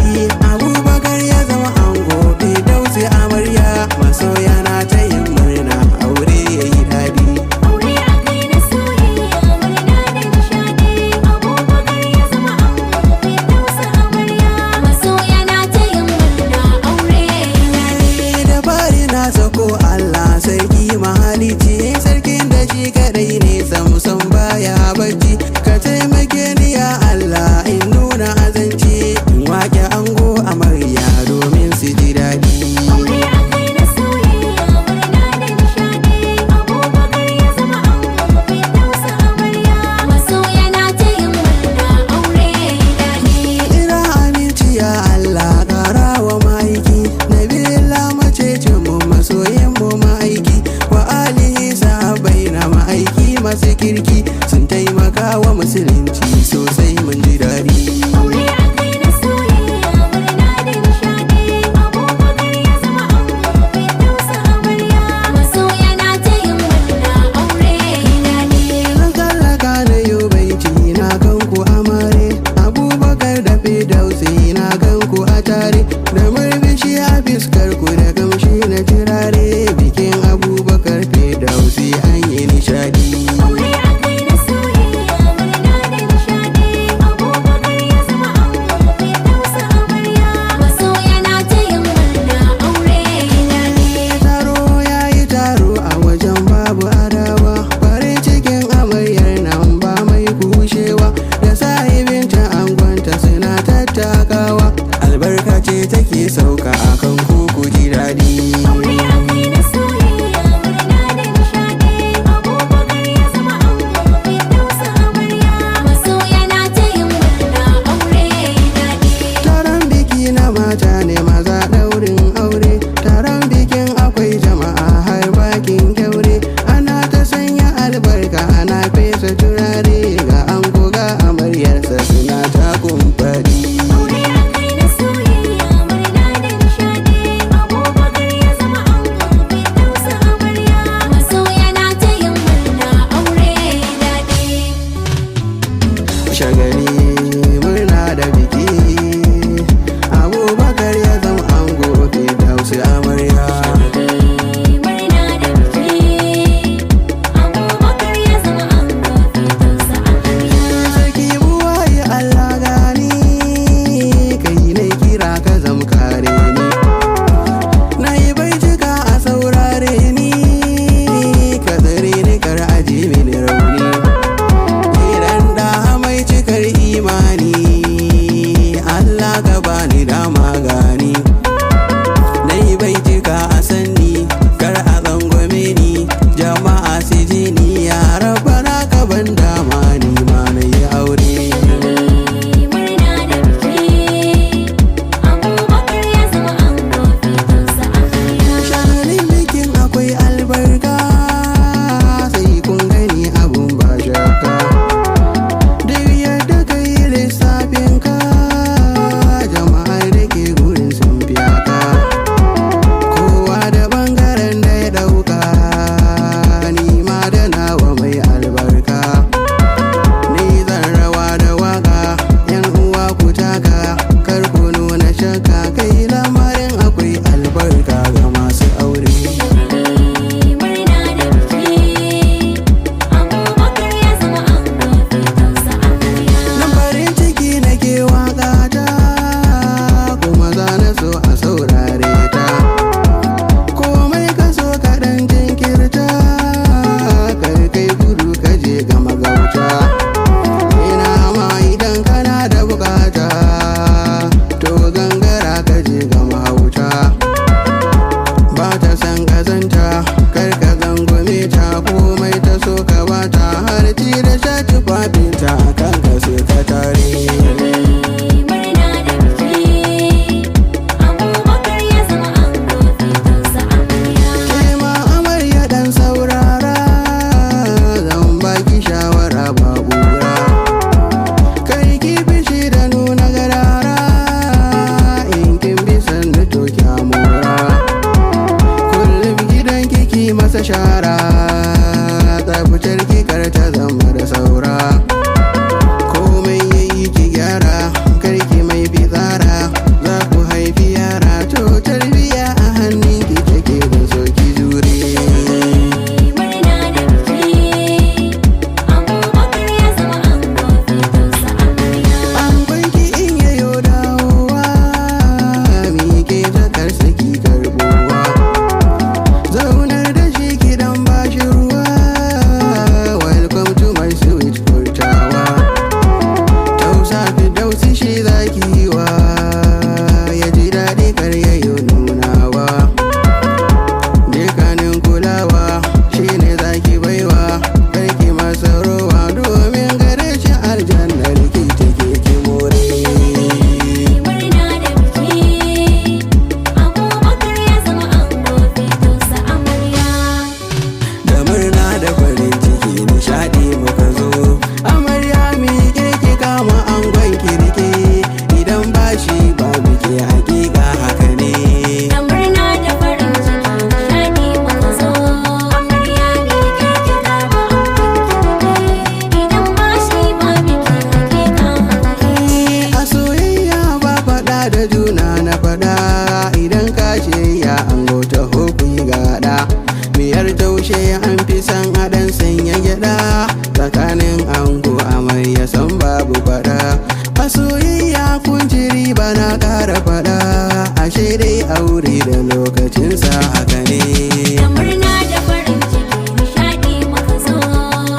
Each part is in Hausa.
daɗi. Abubakar ya zama ango Firdausi amarya, masoya na ta yin murna aure yayi daɗi. Aure akai na soyayya murna da nishaɗi. Abubakar ya zama ango Firdausi amarya, masoya na ta yin murna aure yayi daɗi. Da fari na sako Allah sarki mahalici, sarkin da shi kadai ne samson baya bacci. Ka taimake ni ya Allah in nuna azanci, in wake ango amarya domin su ji daɗi. Aure akai na soyayya murna da nishaɗi. Abubakar ya zama ango Firdausi amarya, masoya na ta yin murna aure yayi daɗi. Ina aminci ya Allah ƙara wa ma'aiki, nabila macecin mu masoyin mu ma'aiki, wa alihi sahabbai na ma'aiki masu kirki, sun taimaka wa musulunci sosai mun ji daɗi. Aure akai na soyayya murna da nishaɗi. Abubakar ya zama ango Firdausi amarya, masoya na ta yin murna aure yayi daɗi. Zan tsallaka na yau baiti na kanku amare, Abubakar da Firdausi na kanku a tare, da murmushi a fiskar ku da kamshi na turare, bikin Abubakar Firdausi an yi nishaɗi. Aure akai na soyayya murna da nishaɗi. Abubakar ya zama ango Firdausi amarya, masoya na ta yin murna aure yayi daɗi. Taro ya yi taro a wajen babu adawa, farin cikin amaryar nan ba mai kushewa, da sahibinta angonta suna tattakawa, albarka ce take sauka akan ku ji daɗi. Aure akai na soyayya murna da nishaɗi. Abubakar ya zama ango Firdausi amarya, masoya na ta yin murna aure yayi daɗi. Taron biki na mata ne maza ɗaurin aure, taron bikin akwai jama'a har bakin kyaure, ana ta sanya albarka ana fesa turare, ga ango ga amaryarsa suna ta kumfari. Aure akai na soyayya murna da nishaɗi. Abubakar ya zama ango Firdausi amarya, masoya na ta yin murna aure yayi daɗi. Shagali murna da biki, Abubakar ya zama fara faɗa ashe dai aure da lokacinsa haka ne. Da murna da farin ciki nishaɗi muka zo,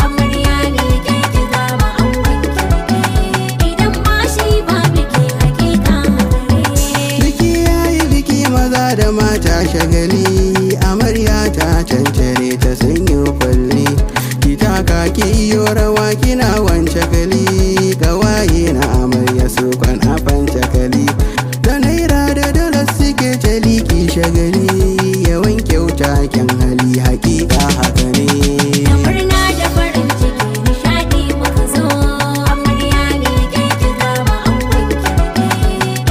amarya ne ke ki zama angon kirki, idan ma shi ba biki hakika haka ne. Biki yayi biki maza da mata shagali, amarya ta cancare ta sanyo kwalli, ki taka ki iyo rawa kina wance gali, gawaye na amarya su kwan afan cakali, da naira da dalar suke cali ki shagali, yawan kyauta kyan hali hakika haka ne. Da murna da farin ciki nishaɗi muka zo, amarya ne ke ki zama angon kirki,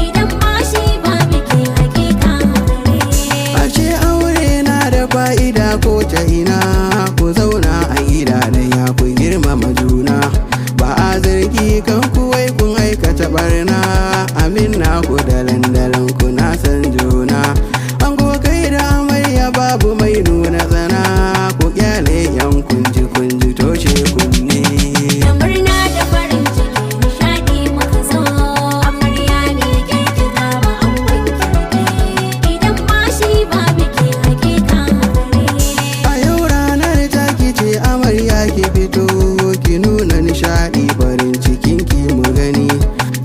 idan ma shi ba biki hakika haka ne. Ashe aure na da fa'ida ko ta ina, ku zauna a gida ɗaya ku girmama juna, ba a zargi kan kuwai kun aikata barna, amin na ku da landalan ku na san juna, an kai da amarya babu mai nuna tsana, ku kyale yan kunji toshe kunne. Da murna da farin ciki nishaɗi muka zo, amarya ne ke ki zama angon kirki, idan ma shi ba biki hakika haka ne. A yau ranar taki ce amarya ki fito, ki nuna nishaɗi farin cikin ki mu gani,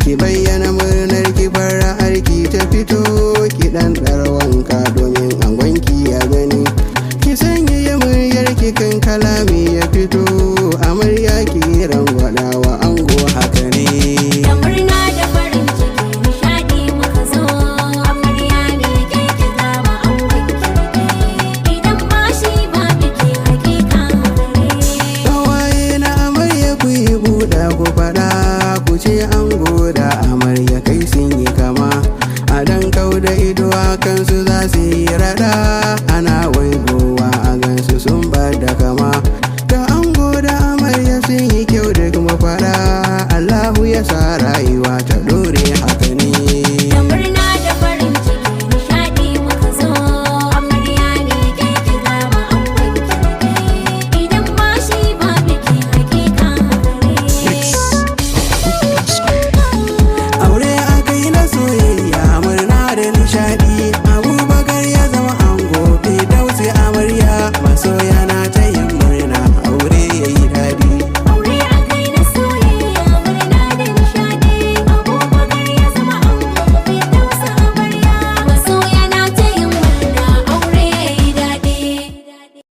ki bayyana murnar ki fara'ar ki ta fito, ki ɗan wanka domin angonki ya gani, ki sanya muryar ki kan kalami ya fito, amarya ki rangwada wa ango haka ne. Da murna da farin ciki nishaɗi muka zo, amarya ne ke ki zama angon kirki, idan ma shi ba biki hakika haka ne. Kawaye na amarya ku yi buɗa ku faɗa, ku ce ango da amarya kai sun yi kama, a dan kau da ido a kansu za su yi raɗa,